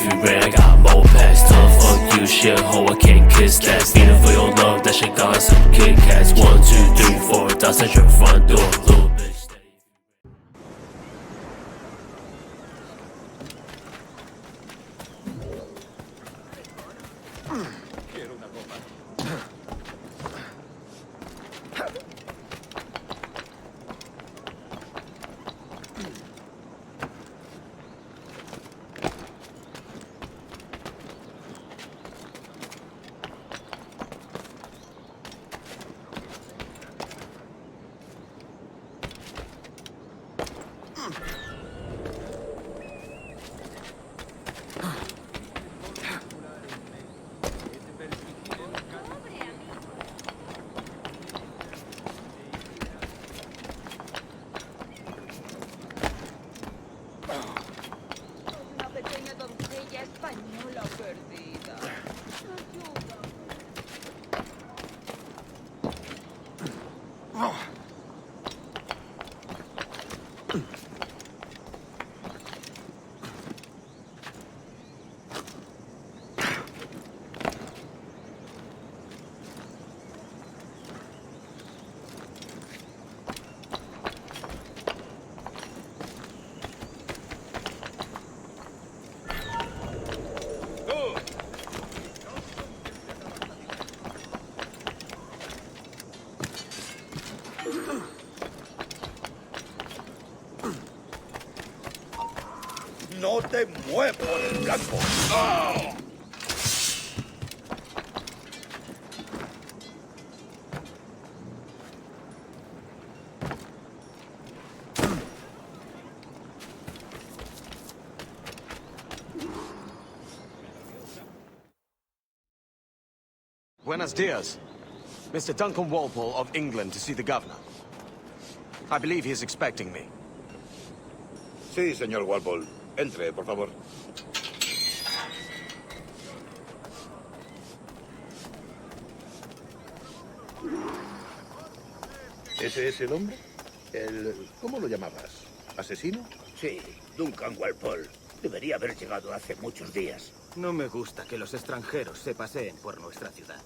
if you ran, I got more packs. Tell her fuck you, shit, ho, I can't kiss that. Feeling for your love, that shit got some Kit Kats. 1, 2, 3, 4, that's at your front door, little bitch. No te muevo del blanco. ¡Oh! Buenos dias. Mr. Duncan Walpole of England to see the governor. I believe he is expecting me. Sí, señor Walpole. Entre, por favor. ¿Ese es el hombre? ¿Cómo lo llamabas? ¿Asesino? Sí, Duncan Walpole. Debería haber llegado hace muchos días. No me gusta que los extranjeros se paseen por nuestra ciudad.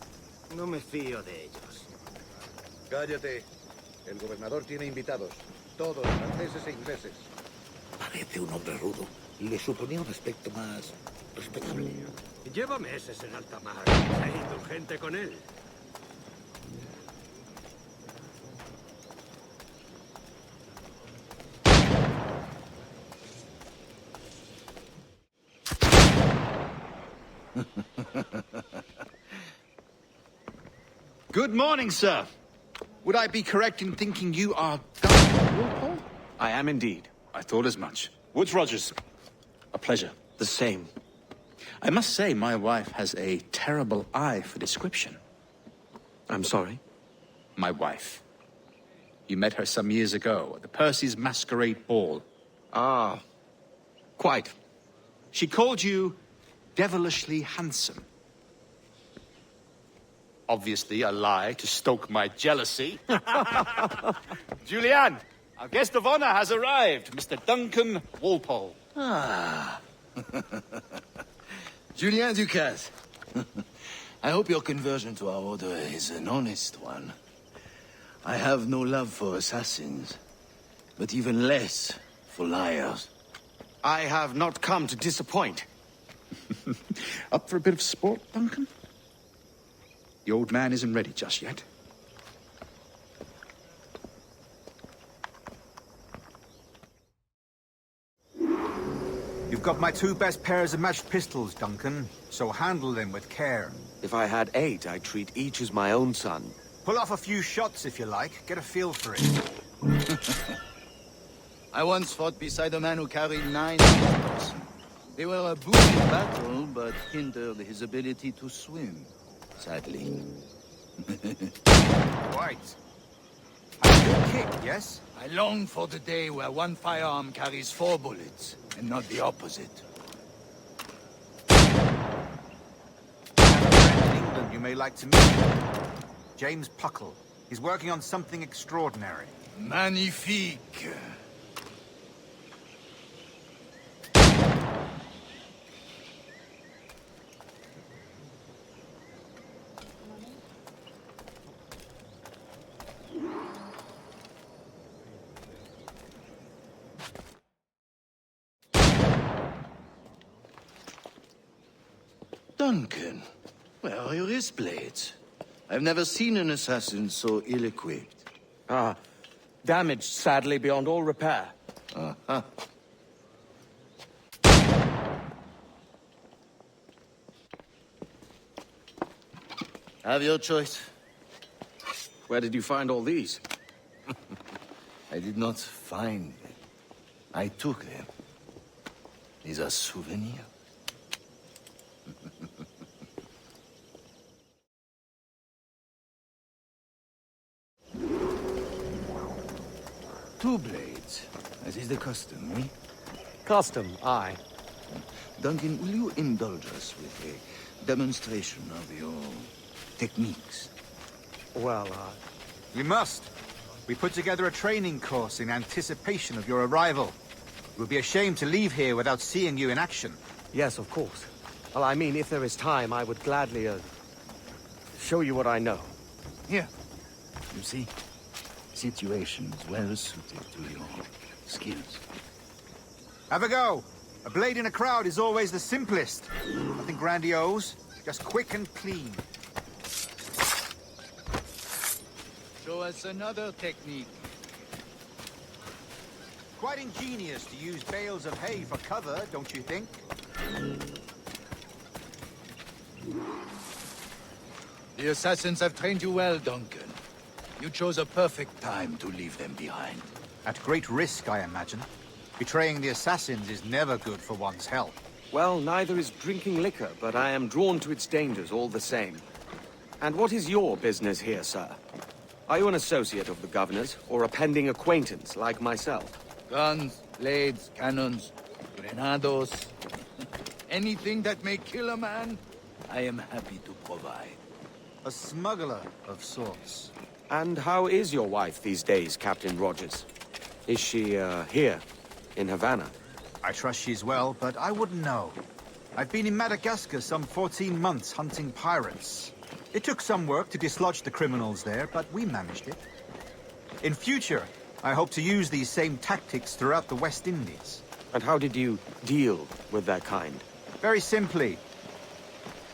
No me fío de ellos. Cállate. El gobernador tiene invitados. Todos franceses e ingleses. Parece un hombre rudo. Le suponía un aspecto más respetable. Lleva meses en alta mar. Sé indulgente con él. Good morning, sir. Would I be correct in thinking you are Duncan Walpole? I am indeed. I thought as much. Woods Rogers. A pleasure. The same. I must say, my wife has a terrible eye for description. I'm sorry? My wife. You met her some years ago at the Percy's Masquerade Ball. Ah, quite. She called you devilishly handsome. Obviously a lie to stoke my jealousy. Julianne, our guest of honor has arrived, Mr. Duncan Walpole. Ah. Julien Ducasse. I hope your conversion to our order is an honest one. I have no love for assassins, but even less for liars. I have not come to disappoint. Up for a bit of sport, Duncan? The old man isn't ready just yet. You've got my 2 best pairs of matched pistols, Duncan, so handle them with care. If I had 8, I'd treat each as my own son. Pull off a few shots if you like. Get a feel for it. I once fought beside a man who carried 9 pistols. They were a boon in battle, but hindered his ability to swim, sadly. Right. A good kick, yes? I long for the day where one firearm carries 4 bullets, and not the opposite. I have a friend in England you may like to meet. James Puckle. He's working on something extraordinary. Duncan, where are your wrist blades? I've never seen an assassin so ill-equipped. Ah, damaged sadly beyond all repair. Uh-huh. Have your choice. Where did you find all these? I did not find them. I took them. These are souvenirs. Two blades, as is the custom, eh? Custom, aye. Duncan, will you indulge us with a demonstration of your techniques? Well, We must. We put together a training course in anticipation of your arrival. It would be a shame to leave here without seeing you in action. yes, of course. Well, I mean, if there is time, I would gladly, show you what I know. Here. You see? Situations well suited to your skills. Have a go. A blade in a crowd is always the simplest. Nothing grandiose, just quick and clean. Show us another technique. Quite ingenious to use bales of hay for cover, don't you think? The assassins have trained you well, Duncan. You chose a perfect time to leave them behind. At great risk, I imagine. Betraying the assassins is never good for one's health. Well, neither is drinking liquor, but I am drawn to its dangers all the same. And what is your business here, sir? Are you an associate of the governor's, or a pending acquaintance like myself? Guns, blades, cannons, grenados. Anything that may kill a man, I am happy to provide. A smuggler of sorts. And how is your wife these days, Captain Rogers? Is she, here, in Havana? I trust she's well, but I wouldn't know. I've been in Madagascar some 14 months hunting pirates. It took some work to dislodge the criminals there, but we managed it. In future, I hope to use these same tactics throughout the West Indies. And how did you deal with that kind? Very simply.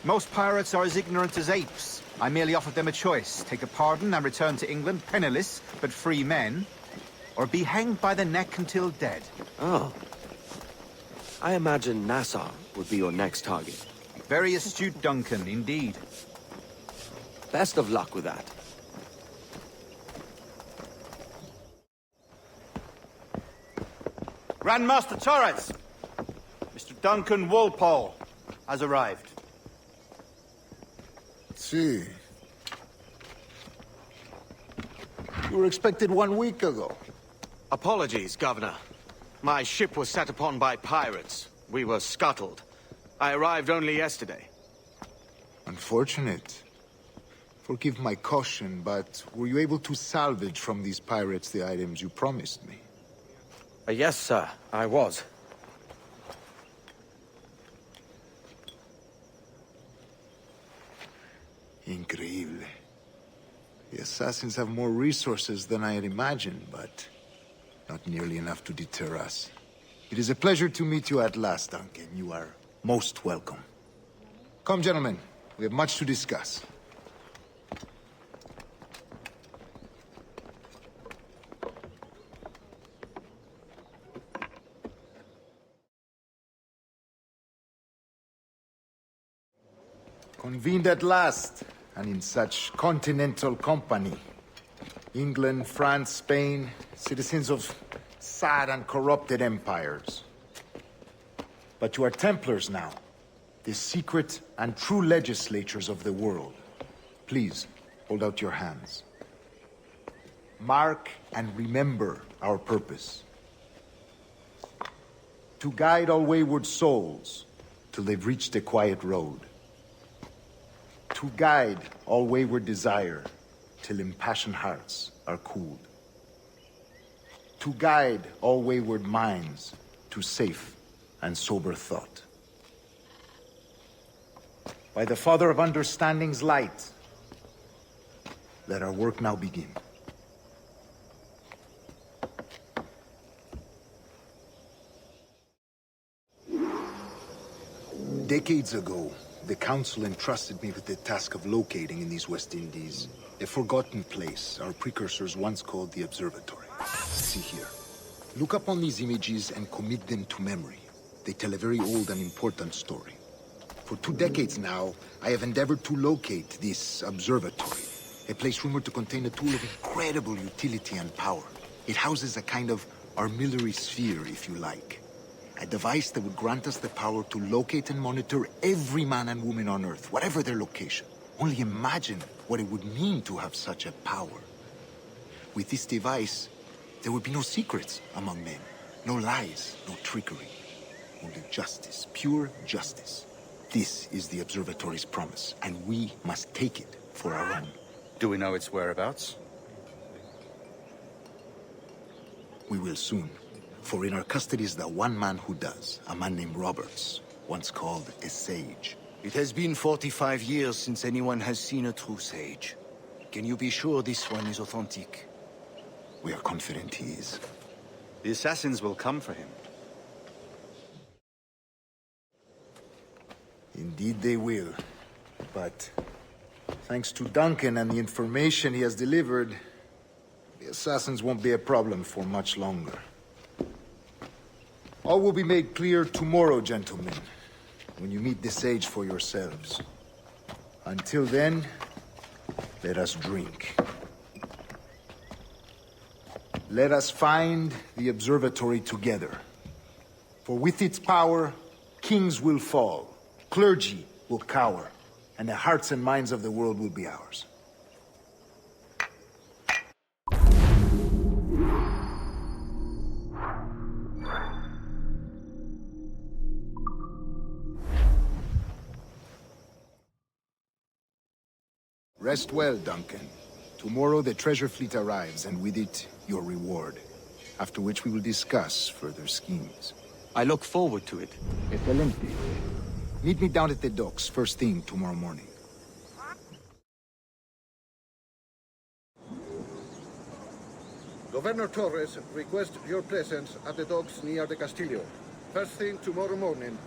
Most pirates are as ignorant as apes. I merely offered them a choice. Take a pardon and return to England penniless, but free men. Or be hanged by the neck until dead. Oh. I imagine Nassau would be your next target. Very astute, Duncan, indeed. Best of luck with that. Grandmaster Torres! Mr. Duncan Walpole has arrived. See. You were expected 1 week ago. Apologies, Governor. My ship was set upon by pirates. We were scuttled. I arrived only yesterday. Unfortunate. Forgive my caution, but were you able to salvage from these pirates the items you promised me? Yes, sir, I was. Increíble. The assassins have more resources than I had imagined, but not nearly enough to deter us. It is a pleasure to meet you at last, Duncan. You are most welcome. Come, gentlemen. We have much to discuss. Convened at last, and in such continental company. England, France, Spain, citizens of sad and corrupted empires. But you are Templars now, the secret and true legislators of the world. Please, hold out your hands. Mark and remember our purpose. To guide all wayward souls till they've reached the quiet road. To guide all wayward desire till impassioned hearts are cooled. To guide all wayward minds to safe and sober thought. By the Father of Understanding's light, let our work now begin. Decades ago, the Council entrusted me with the task of locating in these West Indies a forgotten place our precursors once called the Observatory. See here. Look up on these images and commit them to memory. They tell a very old and important story. For 2 decades now, I have endeavored to locate this observatory, a place rumored to contain a tool of incredible utility and power. It houses a kind of armillary sphere, if you like. A device that would grant us the power to locate and monitor every man and woman on Earth, whatever their location. Only imagine what it would mean to have such a power. With this device, there would be no secrets among men, no lies, no trickery. Only justice, pure justice. This is the Observatory's promise, and we must take it for our own. Do we know its whereabouts? We will soon. For in our custody is the one man who does, a man named Roberts, once called a sage. It has been 45 years since anyone has seen a true sage. Can you be sure this one is authentic? We are confident he is. The assassins will come for him. Indeed they will. But thanks to Duncan and the information he has delivered, the assassins won't be a problem for much longer. All will be made clear tomorrow, gentlemen, when you meet the sage for yourselves. Until then, let us drink. Let us find the observatory together. For with its power, kings will fall, clergy will cower, and the hearts and minds of the world will be ours. Rest well, Duncan. Tomorrow the treasure fleet arrives, and with it, your reward. After which we will discuss further schemes. I look forward to it. Excelente. Meet me down at the docks first thing tomorrow morning. Governor Torres requests your presence at the docks near the Castillo. First thing tomorrow morning.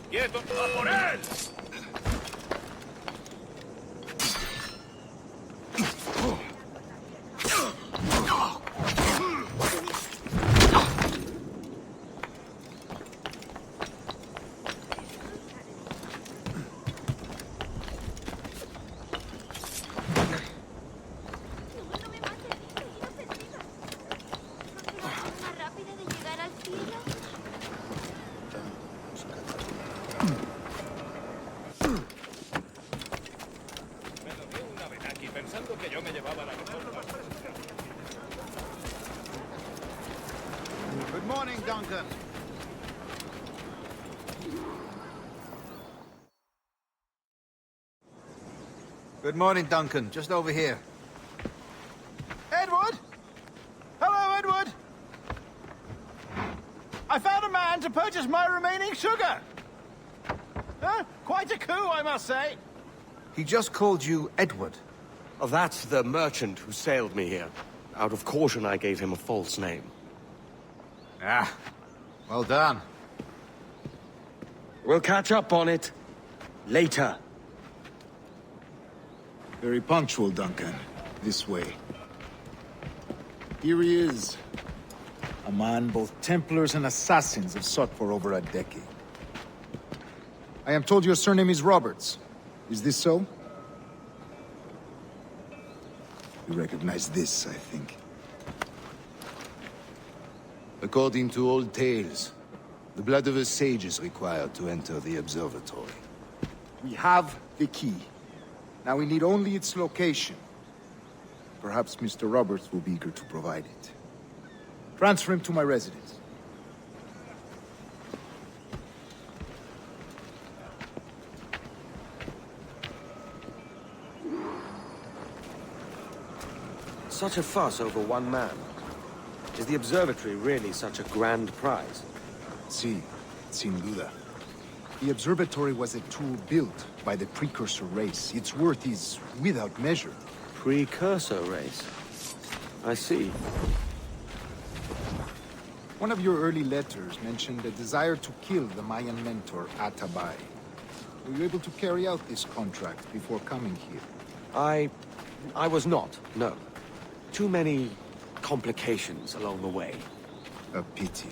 ¡Quieto! ¡A por él! Good morning, Duncan. Good morning, Duncan. Just over here. Edward? Hello, Edward. I found a man to purchase my remaining sugar. Huh? Quite a coup, I must say. He just called you Edward. Oh, that's the merchant who sailed me here. Out of caution, I gave him a false name. Ah, well done. We'll catch up on it later. Very punctual, Duncan. This way. Here he is. A man both Templars and Assassins have sought for over a decade. I am told your surname is Roberts. Is this so? You recognize this, I think. According to old tales, the blood of a sage is required to enter the observatory. We have the key. Now we need only its location. Perhaps Mr. Roberts will be eager to provide it. Transfer him to my residence. Such a fuss over one man. Is the observatory really such a grand prize? Sí, sin duda. The observatory was a tool built by the precursor race. Its worth is without measure. Precursor race? I see. One of your early letters mentioned a desire to kill the Mayan mentor, Atabay. Were you able to carry out this contract before coming here? I was not, no. Too many complications along the way. A pity.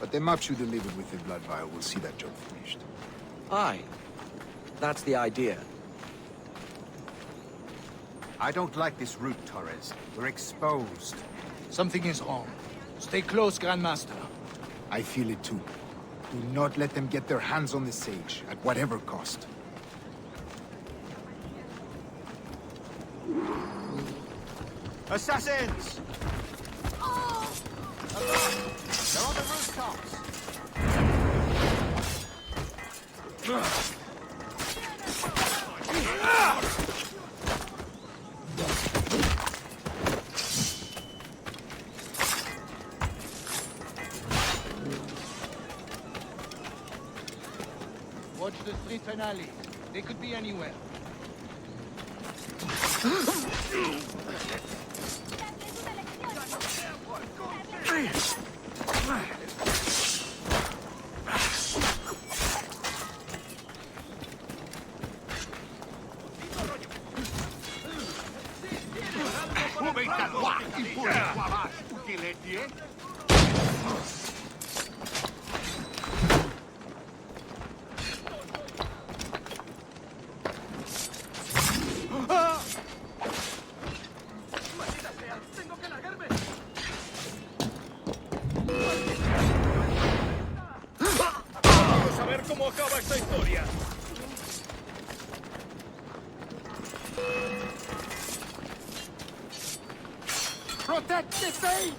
But the maps you delivered with the blood vial will see that job finished. Aye. That's the idea. I don't like this route, Torres. We're exposed. Something is wrong. Stay close, Grandmaster. I feel it too. Do not let them get their hands on the sage, at whatever cost. Assassins! They're on the rooftops! Watch the streets and alleys. They could be anywhere. Protect the sage!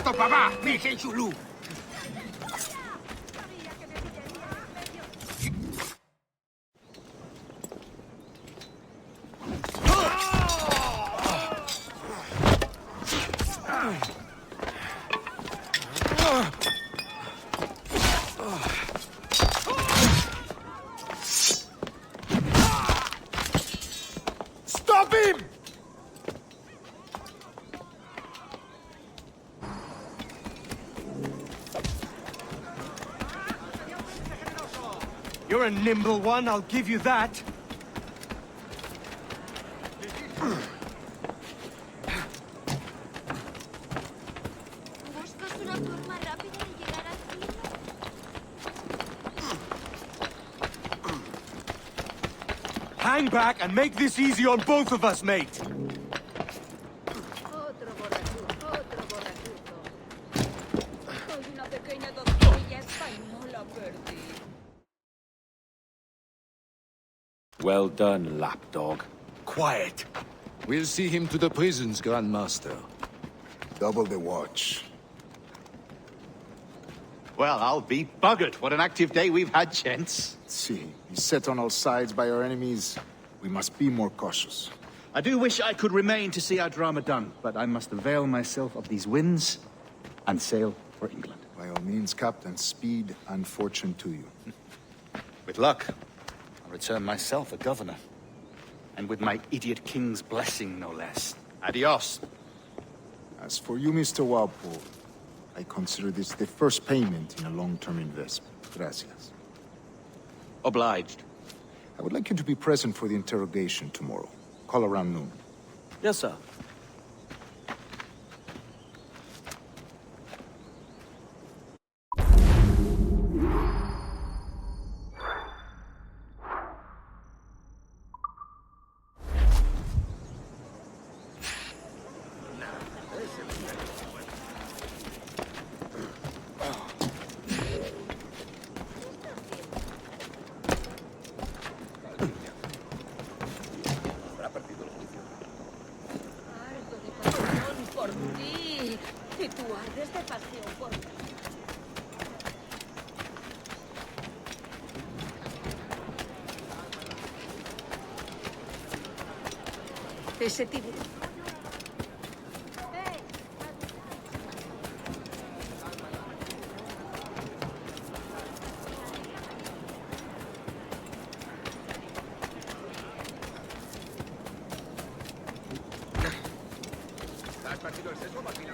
Papá, Virgen Chulú. Stop him! You're a nimble one, I'll give you that. ¿Buscas una forma rápida de llegar aquí? Hang back and make this easy on both of us, mate. Otro borrachuzo, otro borrachuzo. Soy una pequeña doncella española, perdí. Well done, lapdog. Quiet. We'll see him to the prisons, Grandmaster. Double the watch. Well, I'll be buggered. What an active day we've had, gents. See, beset on all sides by our enemies, we must be more cautious. I do wish I could remain to see our drama done, but I must avail myself of these winds and sail for England. By all means, Captain, speed and fortune to you. With luck, I'll return myself a governor. And with my idiot king's blessing, no less. Adios. As for you, Mr. Walpole, I consider this the first payment in a long-term investment. Gracias. Obliged. I would like you to be present for the interrogation tomorrow. Call around noon. Yes, sir. Harto de pasión por ti. Y tú ardes de pasión por mí. Ese tiburón. ¿Has partido el seso, máquina?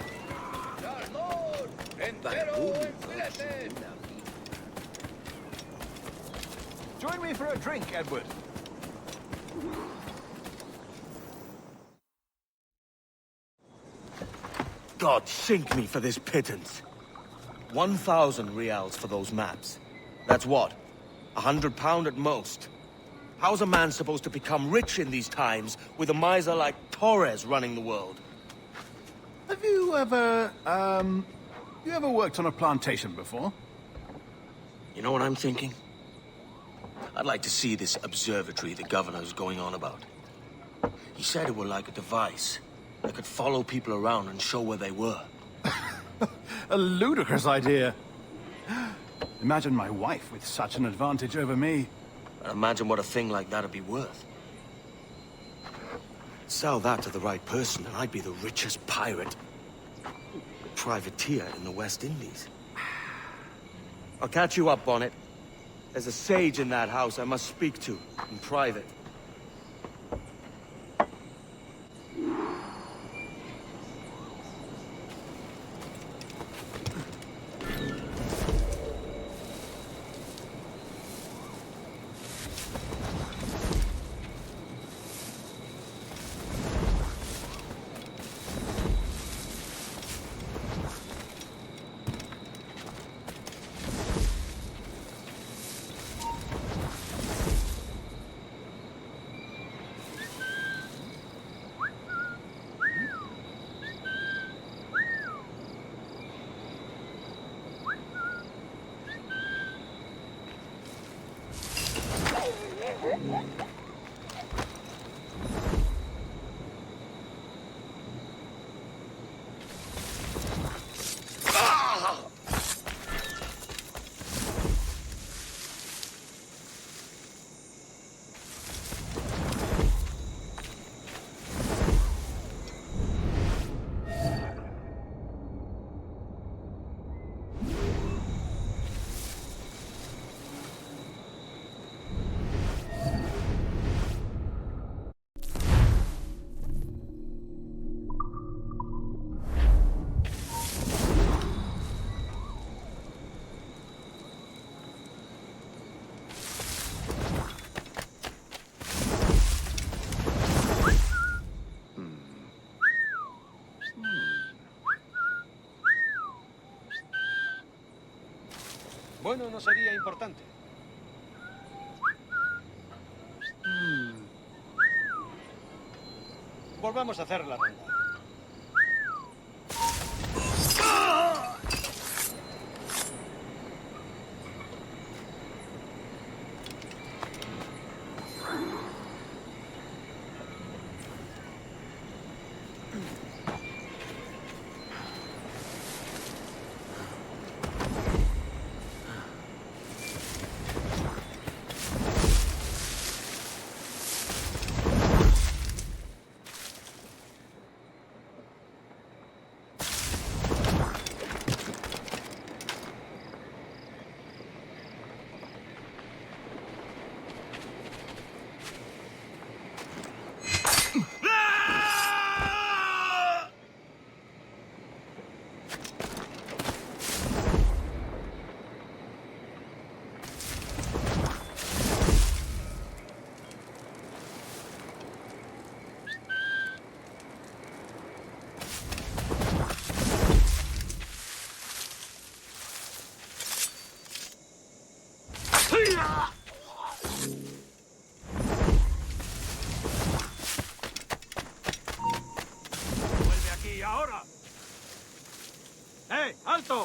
¡Salmón! ¡Entero en filetes! Join me for a drink, Edward. God sink me for this pittance. 1,000 reals for those maps. That's what? £100 at most. How's a man supposed to become rich in these times with a miser like Torres running the world? Have you ever, worked on a plantation before? You know what I'm thinking? I'd like to see this observatory the governor's going on about. He said it were like a device that could follow people around and show where they were. A ludicrous idea. Imagine my wife with such an advantage over me. And imagine what a thing like that'd be worth. Sell that to the right person and I'd be the richest pirate. Privateer in the West Indies. I'll catch you up on it. There's a sage in that house I must speak to, in private. Bueno, no sería importante. Volvamos a hacer la ronda.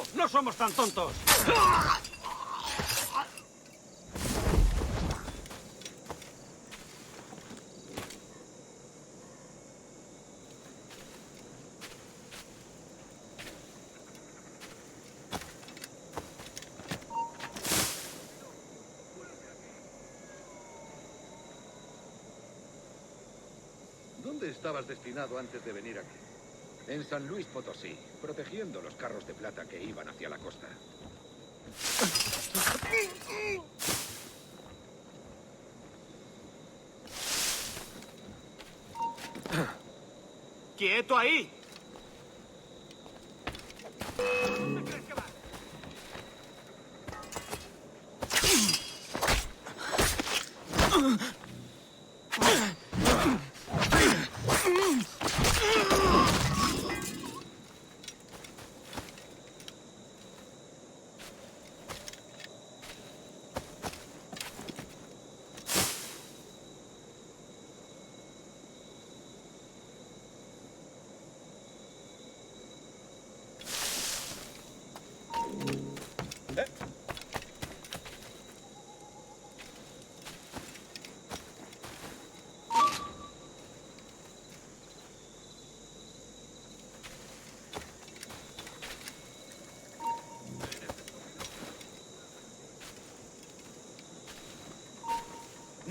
¡Quieto! ¡No somos tan tontos! ¿Dónde estabas destinado antes de venir aquí? En San Luis Potosí, protegiendo los carros de plata que iban hacia la costa. ¡Quieto ahí!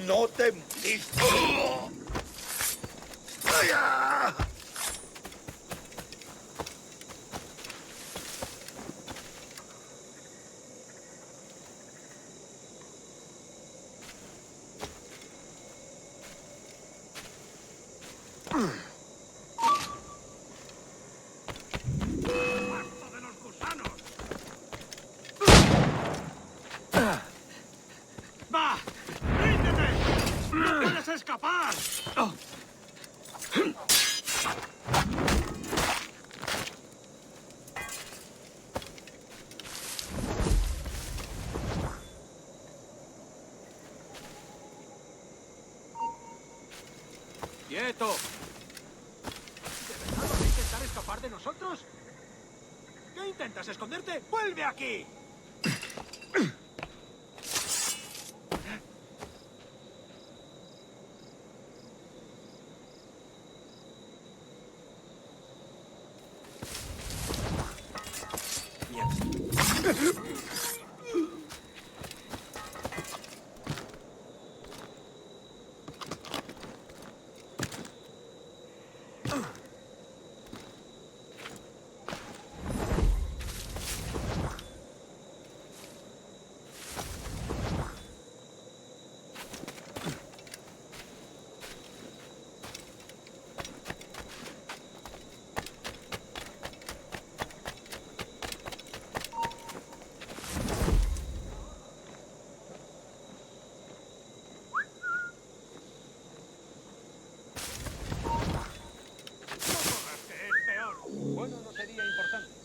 ¡No te moriste! ¡Va! ¡Ríndete! ¡No puedes escapar! ¡Quieto! ¿De verdad vas a intentar escapar de nosotros? ¿Qué intentas, esconderte? ¡Vuelve aquí! Bueno, no sería importante.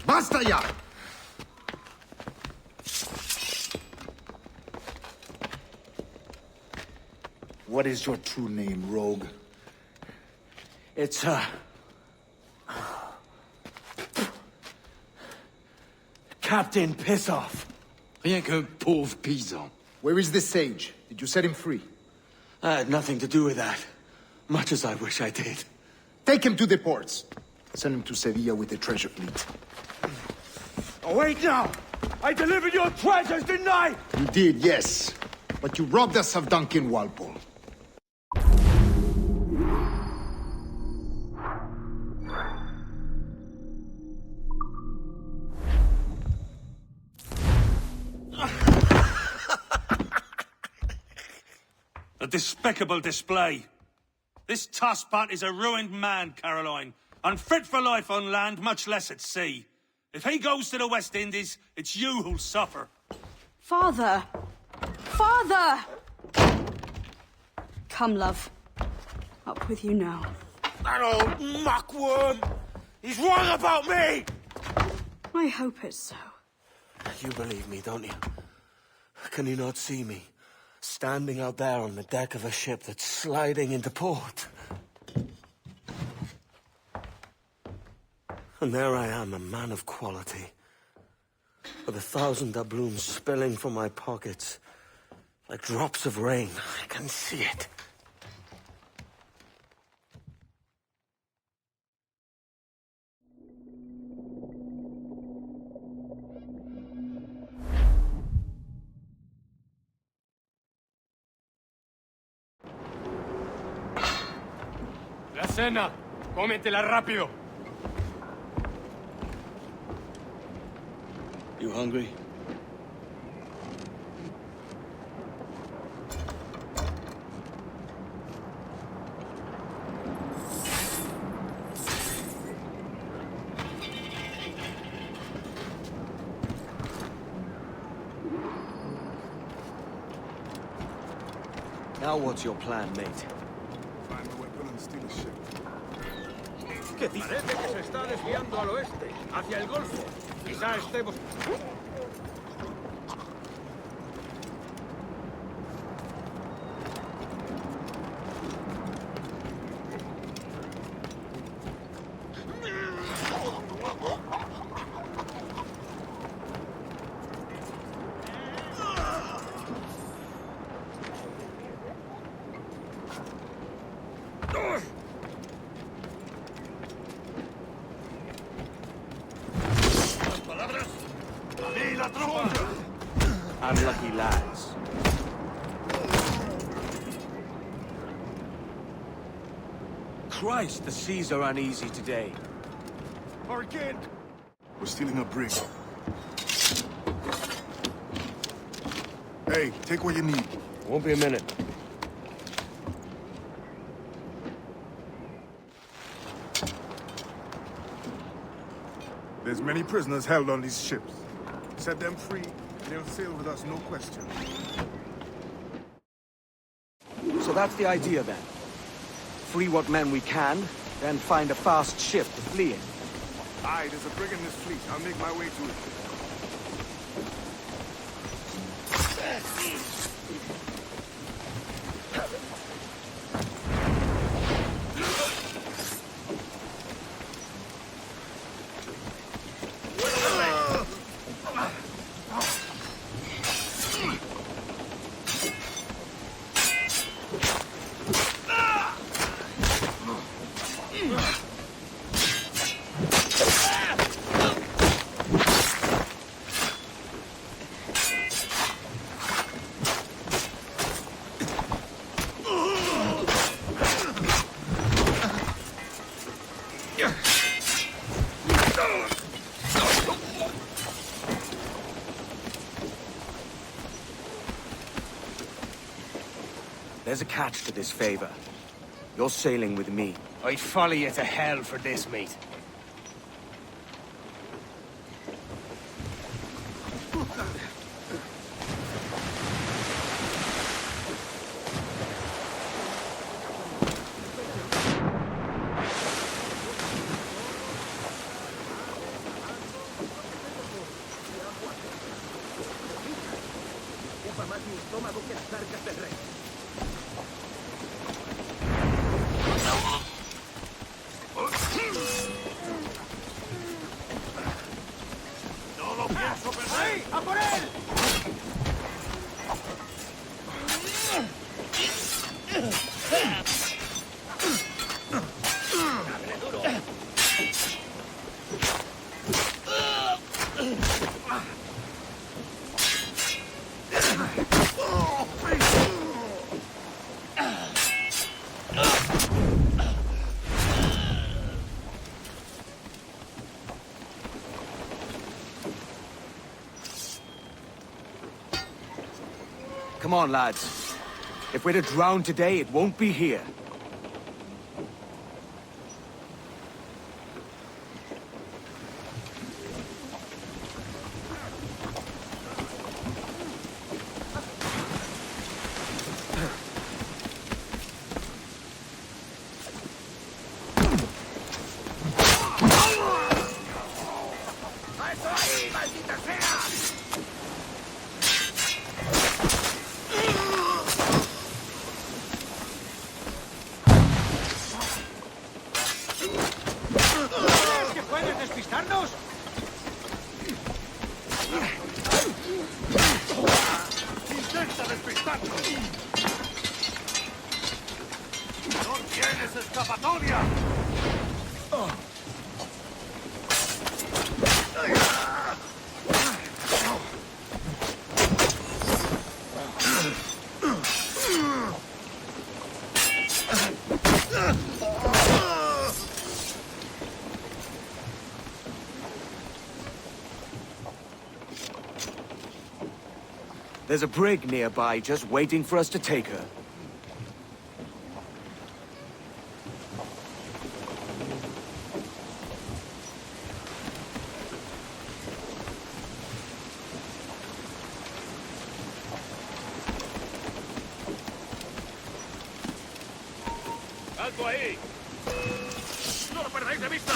¡Basta ya! What is your true name, rogue? It's, Captain Pissoff. Rien qu'un pauvre paysan. Where is the sage? Did you set him free? I had nothing to do with that. Much as I wish I did. Take him to the ports. Send him to Sevilla with the treasure fleet. Oh, wait now! I delivered your treasures, didn't I? You did, yes. But you robbed us of Duncan Walpole. A despicable display. This Tosspot is a ruined man, Caroline. Unfit for life on land, much less at sea. If he goes to the West Indies, it's you who'll suffer. Father! Father! Come, love. Up with you now. That old muckworm! He's wrong about me! I hope it's so. You believe me, don't you? Can you not see me? Standing out there on the deck of a ship that's sliding into port. And there I am, a man of quality. With 1,000 doubloons spilling from my pockets. Like drops of rain. I can see it. La cena. Cómetela rápido. You hungry? Now what's your plan, mate? Find a weapon and steal a ship. ¿Qué dices? Parece que se está desviando al oeste, hacia el Golfo. Quizá estemos... Unlucky lads. Christ, the seas are uneasy today. Hurricane! We're stealing a brig. Hey, take what you need. Won't be a minute. There's many prisoners held on these ships. Set them free, they'll sail with us, no question. So that's the idea then. Free what men we can, then find a fast ship to flee in. Aye, there's a brig in this fleet. I'll make my way to it. There's a catch to this favor. You're sailing with me. I'd follow you to hell for this, mate. ¡Ahí! ¡A por él! Come on, lads. If we're to drown today, it won't be here. There's a brig nearby, just waiting for us to take her. ¡Alto ahí! ¡No lo perdáis de vista!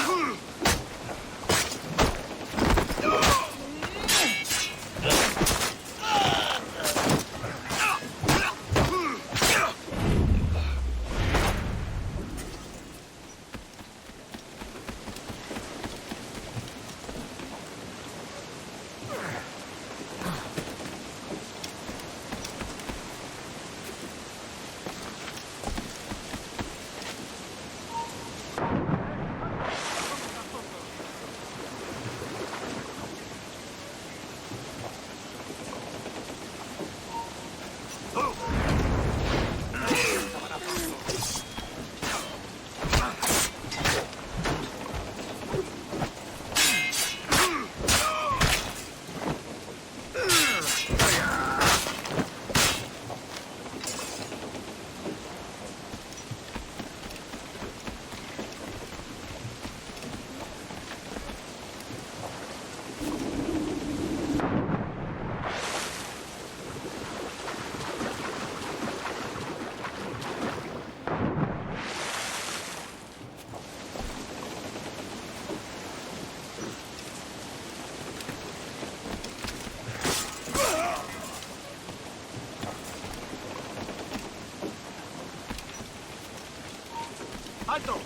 ¡Alto!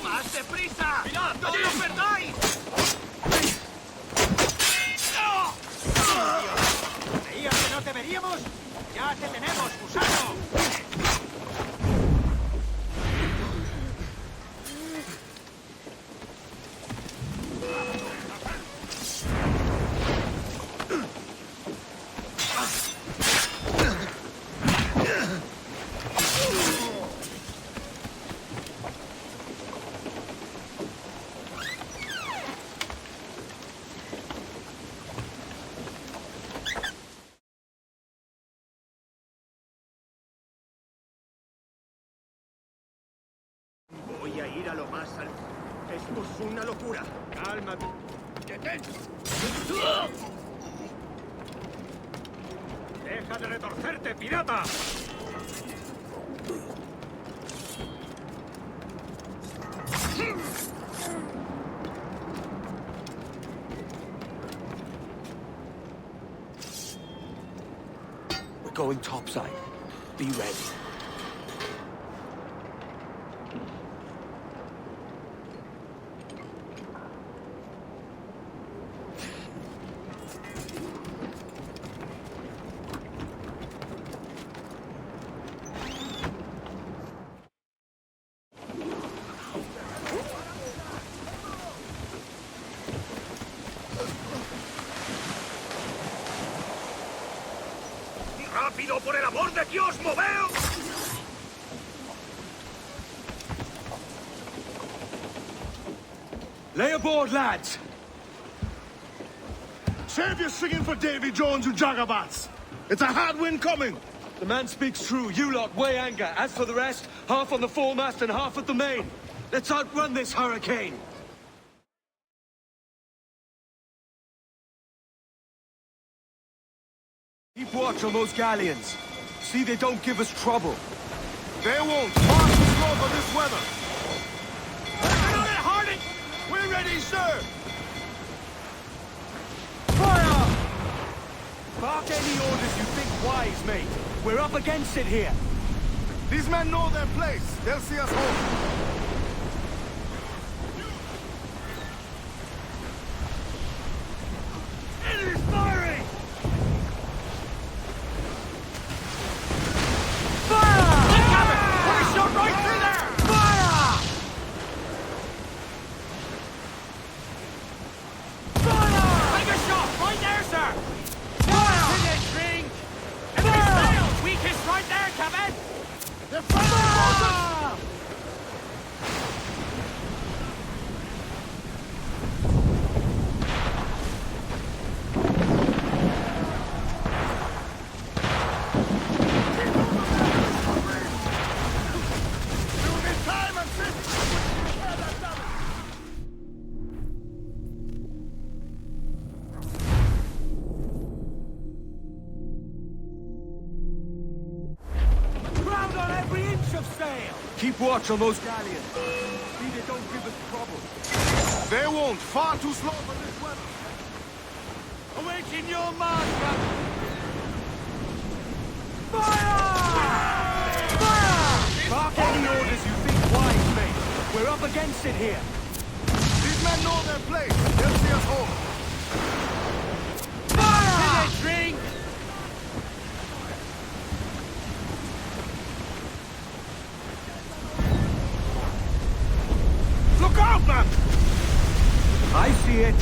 ¡Más deprisa! ¡Mirad, no lo perdáis! ¿Creías que no te veríamos? ¡Ya te tenemos, gusano! Voy a ir a lo más alto. Esto es una locura. Cálmate. ¡Detén! ¡Deja de retorcerte, pirata! We're going topside. Be ready. rápido, por el amor de Dios, moveos! Lay aboard, lads! Save your singing for Davy Jones, you jagabats! It's a hard wind coming! The man speaks true. You lot weigh anchor. As for the rest, half on the foremast and half at the main. Let's outrun this hurricane! Keep watch on those galleons. See they don't give us trouble. They won't. Far too slow for this weather. Working on it, Harding! We're ready, sir! Fire! Bark any orders you think wise, mate. We're up against it here. These men know their place. They'll see us home. Enemy's firing! Fire! Look at it! Put a shot right through there! Fire! Fire! Take a shot right there, sir! Fire! Drink! Enemy sails! Weakest right there, Captain! They're firing! Ground on every inch of sail! Keep watch on those galleons. See they don't give us trouble. They won't. Far too slow for this weather. Awaken your man, Captain! Fire! Fire! Bark any orders you think wise, mate. We're up against it here. These men know their place. They'll see us home. Fire! Drink! Look out, man! I see it.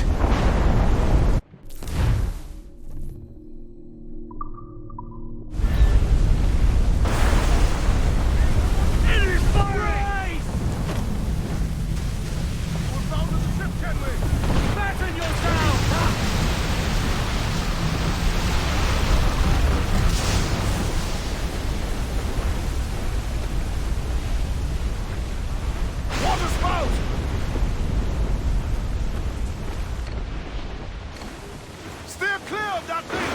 Enemy's firing! We're bound to the ship, can we? Fasten yourselves! Water spout! Steer clear of that thing!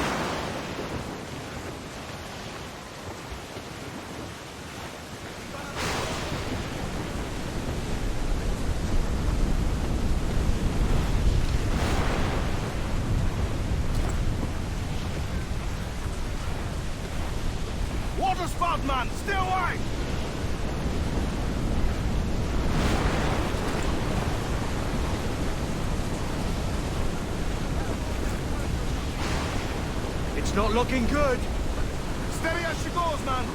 Water spout, man! Stay wide! It's not looking good. Steady as she goes, man!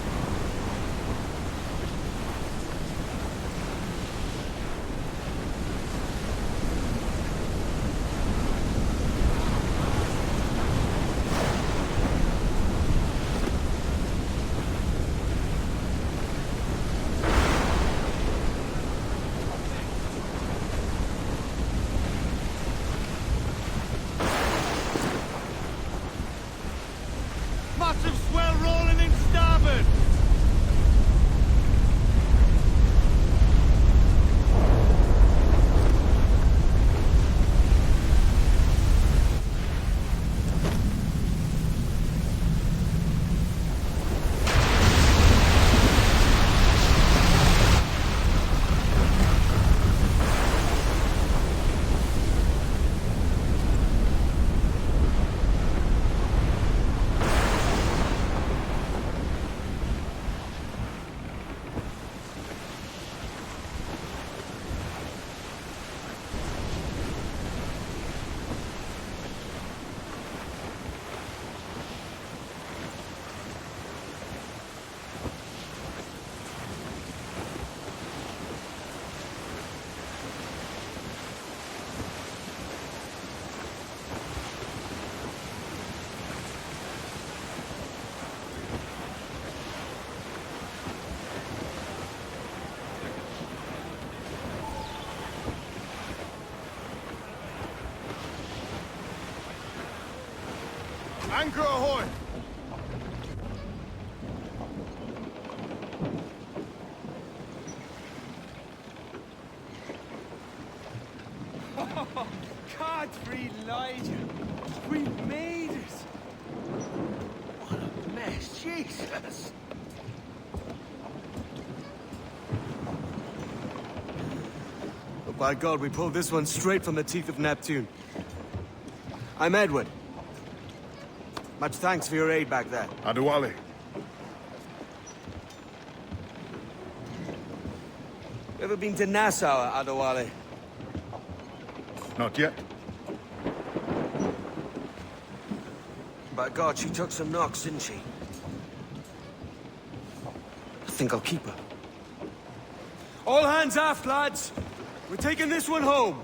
Massive swell rolling in starboard! Anchor ahoy! Godfrey Elijah! We made it! What a mess, Jesus! Oh, by God, we pulled this one straight from the teeth of Neptune. I'm Edward. Much thanks for your aid back there. Adewale. Ever been to Nassau, Adewale? Not yet. By God, she took some knocks, didn't she? I think I'll keep her. All hands aft, lads! We're taking this one home!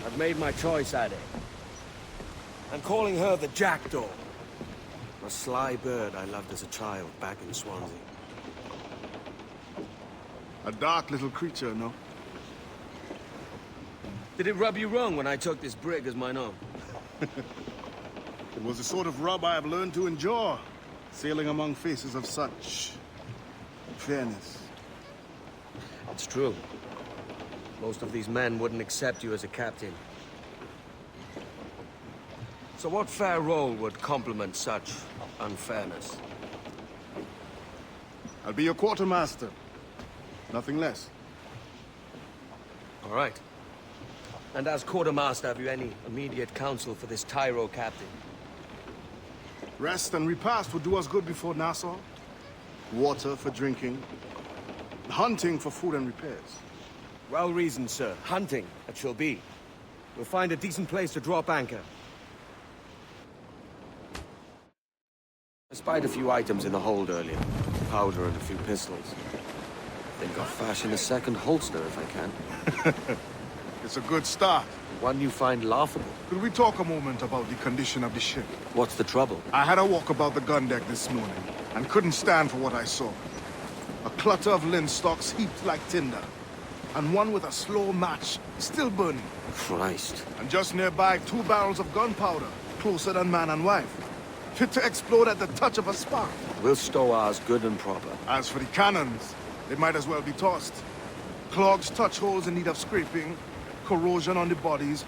I've made my choice, Addy. I'm calling her the Jackdaw. A sly bird I loved as a child back in Swansea. A dark little creature, no? Did it rub you wrong when I took this brig as mine own? It was the sort of rub I have learned to endure, sailing among faces of such fairness. It's true. Most of these men wouldn't accept you as a captain. So what fair role would complement such unfairness? I'll be your quartermaster. Nothing less. All right. And as quartermaster, have you any immediate counsel for this Tyro captain? Rest and repast would do us good before Nassau. Water for drinking. Hunting for food and repairs. Well reasoned, sir. Hunting, it shall be. We'll find a decent place to drop anchor. I spied a few items in the hold earlier. Powder and a few pistols. I think I'll fashion a second holster if I can. It's a good start. One you find laughable. Could we talk a moment about the condition of the ship? What's the trouble? I had a walk about the gun deck this morning, and couldn't stand for what I saw. A clutter of linstocks heaped like tinder, and one with a slow match, still burning. Christ. And just nearby, 2 barrels of gunpowder, closer than man and wife. Fit to explode at the touch of a spark. We'll stow ours good and proper. As for the cannons, they might as well be tossed. Clogs touch holes in need of scraping, corrosion on the bodies,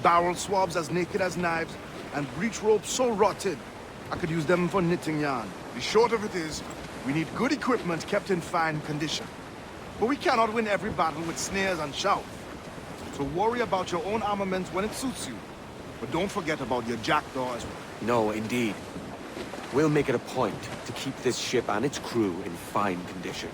barrel swabs as naked as knives, and breech ropes so rotted, I could use them for knitting yarn. The short of it is, we need good equipment kept in fine condition. But we cannot win every battle with snares and shouts. So worry about your own armament when it suits you. But don't forget about your Jackdaw as well. No, indeed. We'll make it a point to keep this ship and its crew in fine condition.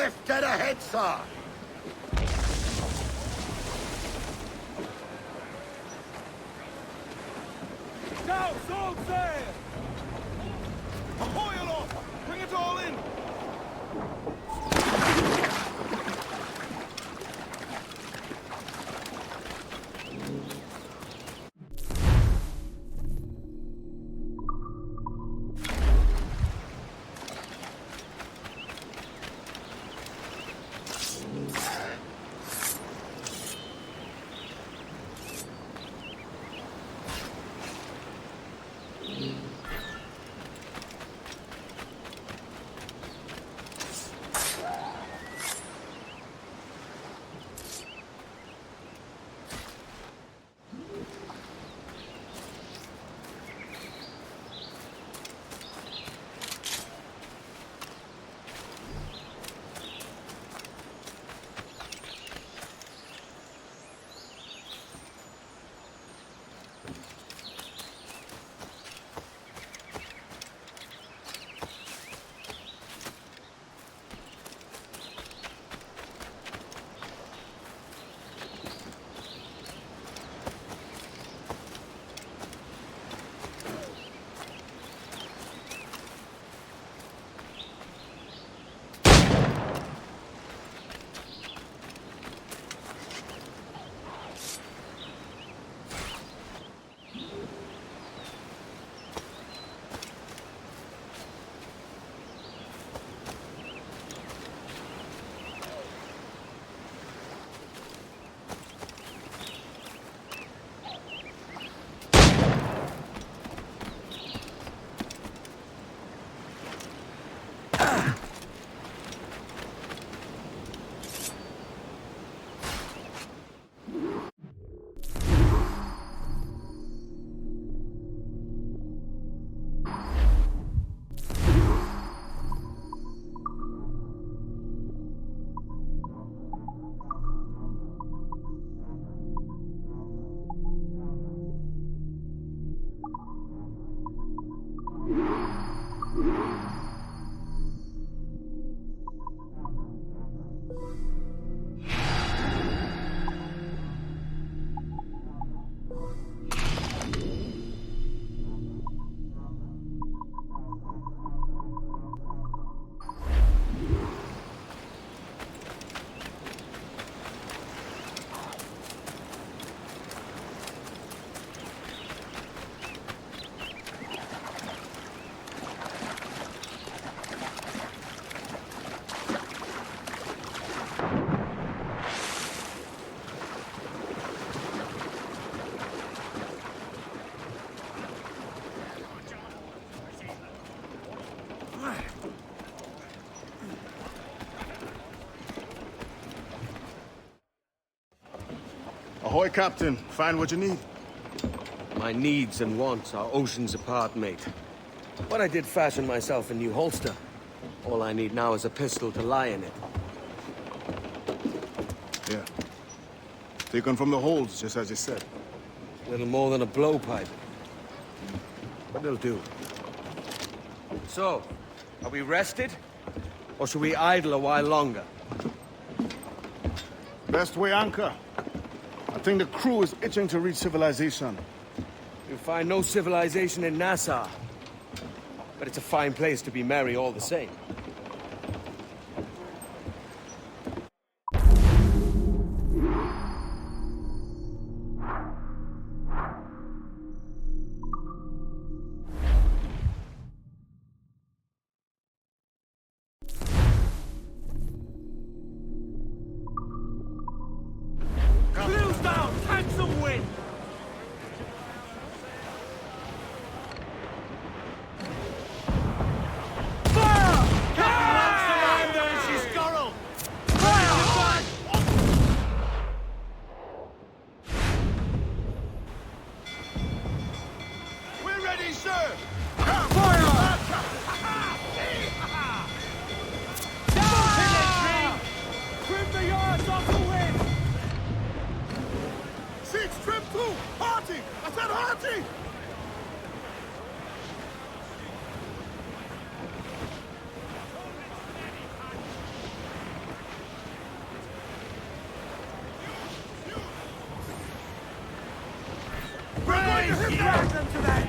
left, dead ahead, sir! Now, swords there! Ahoy aloft! Bring it all in! Ahoy, Captain. Find what you need. My needs and wants are oceans apart, mate. But I did fashion myself a new holster. All I need now is a pistol to lie in it. Yeah. Taken from the holds, just as you said. Little more than a blowpipe. But it'll do. So, are we rested? Or should we idle a while longer? Best way anchor. I think the crew is itching to reach civilization. You'll find no civilization in Nassau. But it's a fine place to be merry all the same. Clews down! Handsome wind! We're ready, sir! Trim the yards off the wind! Six, trim two! Hearty! I said hearty! Drag them to that!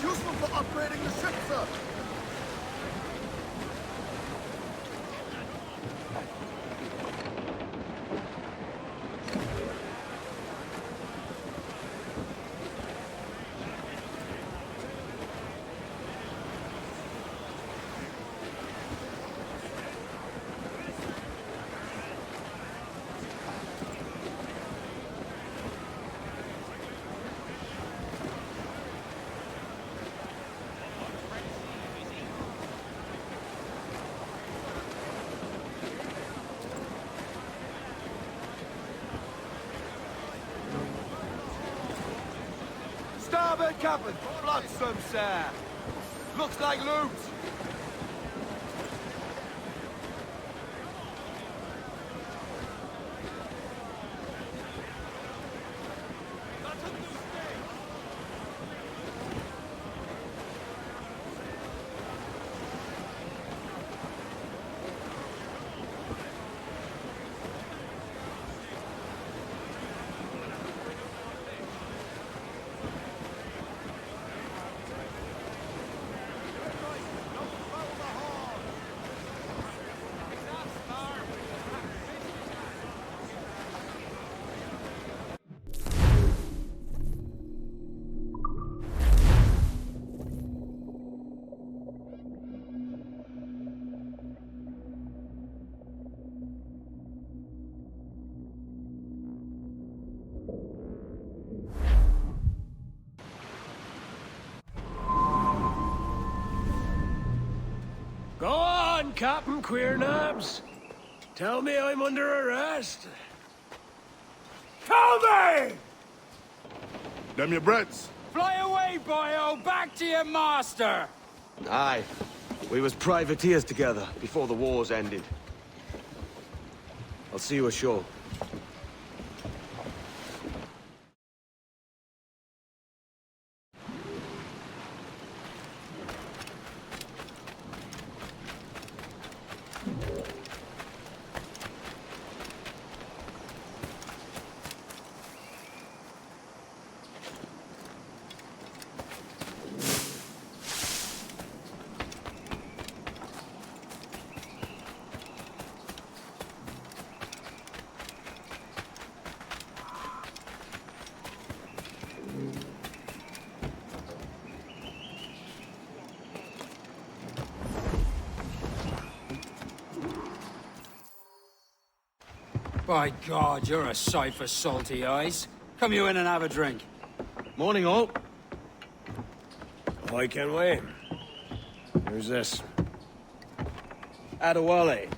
Useful for upgrading the ship, sir. Starboard, Captain! Bloodsome, sir! Looks like loot! Go on, Captain Queernabs. Tell me I'm under arrest. Tell me! Them your breads. Fly away, boyo! Back to your master! Aye. We was privateers together before the wars ended. I'll see you ashore. By God, you're a sight for salty eyes. Come you in and have a drink. Morning, all. I can wait. Who's this? Adewale,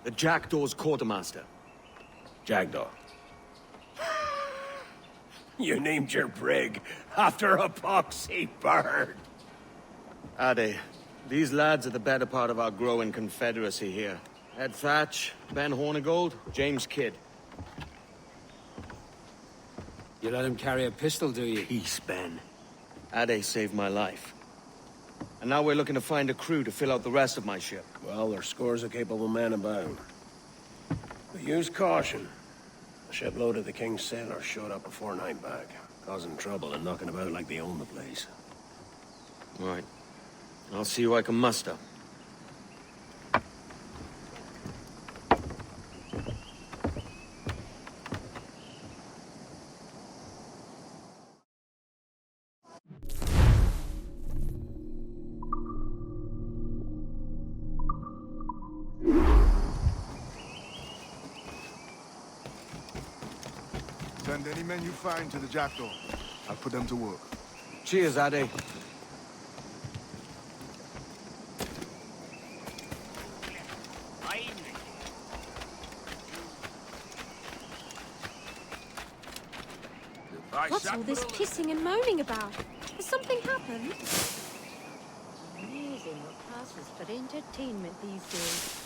the Jackdaw's quartermaster. Jackdaw. You named your brig after a poxy bird. Ade, these lads are the better part of our growing confederacy here. Ed Thatch, Ben Hornigold, James Kidd. You let him carry a pistol, do you? Peace, Ben. Ade saved my life. And now we're looking to find a crew to fill out the rest of my ship. Well, there's scores of capable men about. But use caution. A shipload of the King's sailors showed up a fortnight back, causing trouble and knocking about like they own the place. Right. I'll see who I can muster. Send any men you find to the Jackdaw. I'll put them to work. Cheers, Addy. What's all this kissing and moaning about? Has something happened? Amazing what passes for entertainment these days.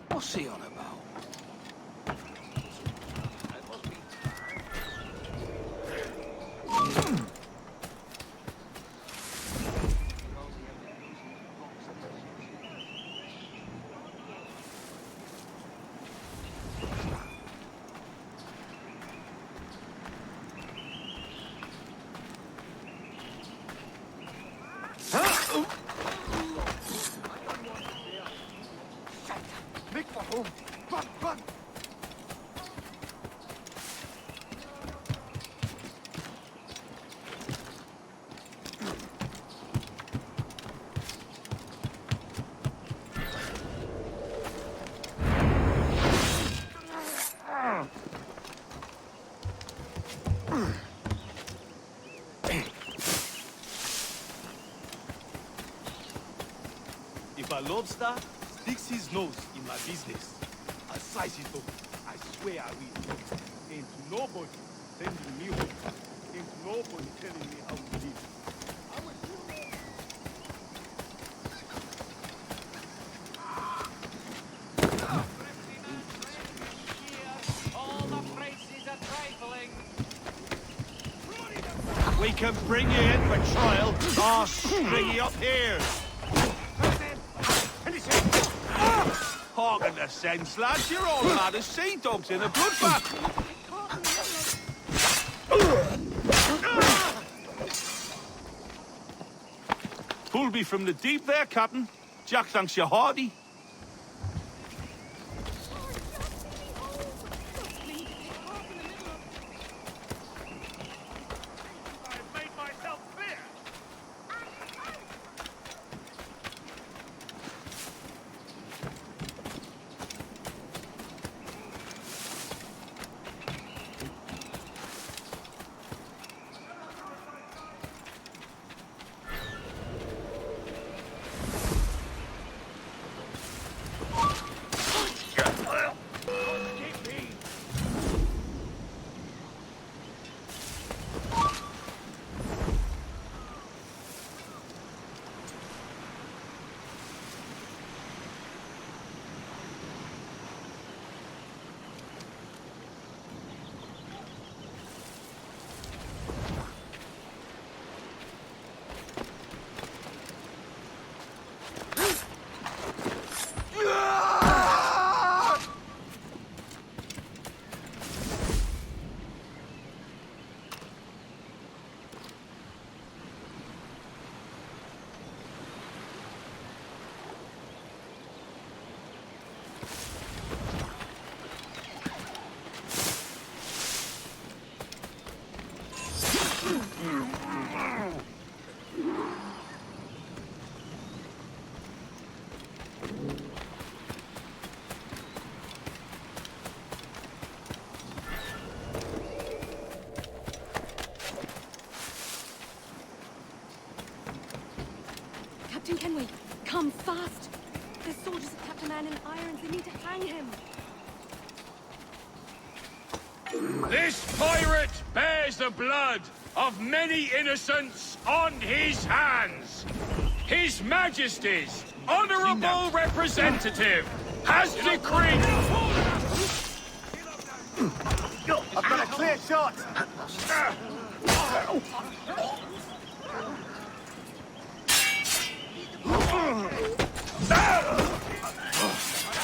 What's he on about? Make for home. Run, run! If a lobster sticks his nose in my business, I'll slice it up. I swear I will. Ain't nobody sending me home. Ain't nobody telling me how to live. We can bring you in for trial, or string you up here. Harken the sense, lads. You're all mad as sea dogs in a bloodbath. Pulled me from the deep there, Captain. Jack thanks you hearty. Captain Kenway, come fast! There's soldiers of Captain Anne in irons. They need to hang him. This pirate bears the blood of many innocents on his hands. His Majesty's honorable representative has decreed... I've got a clear shot!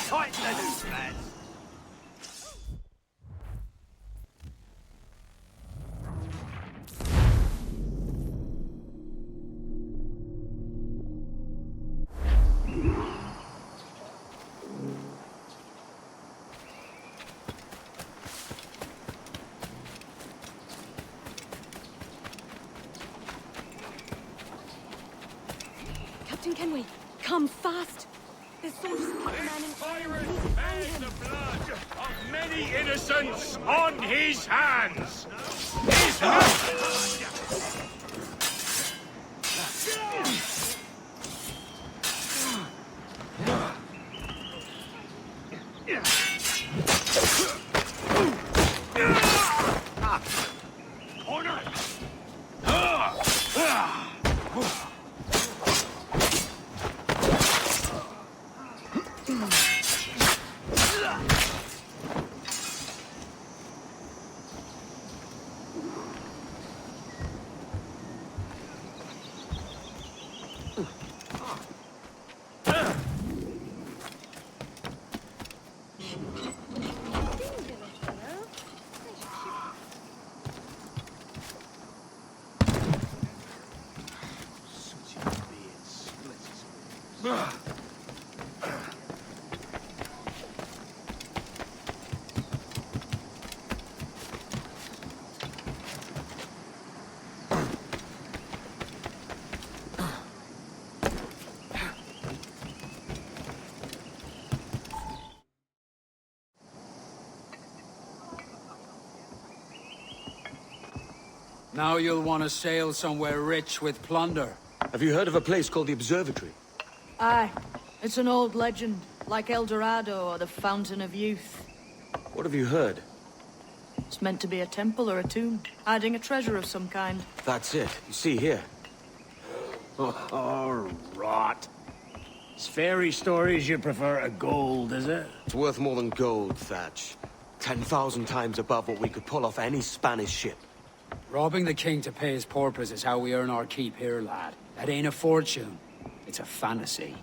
Tighten the noose, lads! Captain Kenway, come fast! The soldiers have kept a man in Pirate bears the blood of many innocents on his hands. His corner. Now you'll want to sail somewhere rich with plunder. Have you heard of a place called the Observatory? Aye. It's an old legend, like El Dorado or the Fountain of Youth. What have you heard? It's meant to be a temple or a tomb, hiding a treasure of some kind. That's it. You see here. Oh, rot. It's fairy stories you prefer to gold, is it? It's worth more than gold, Thatch. 10,000 times above what we could pull off any Spanish ship. Robbing the king to pay his porpoise is how we earn our keep here, lad. That ain't a fortune. It's a fantasy.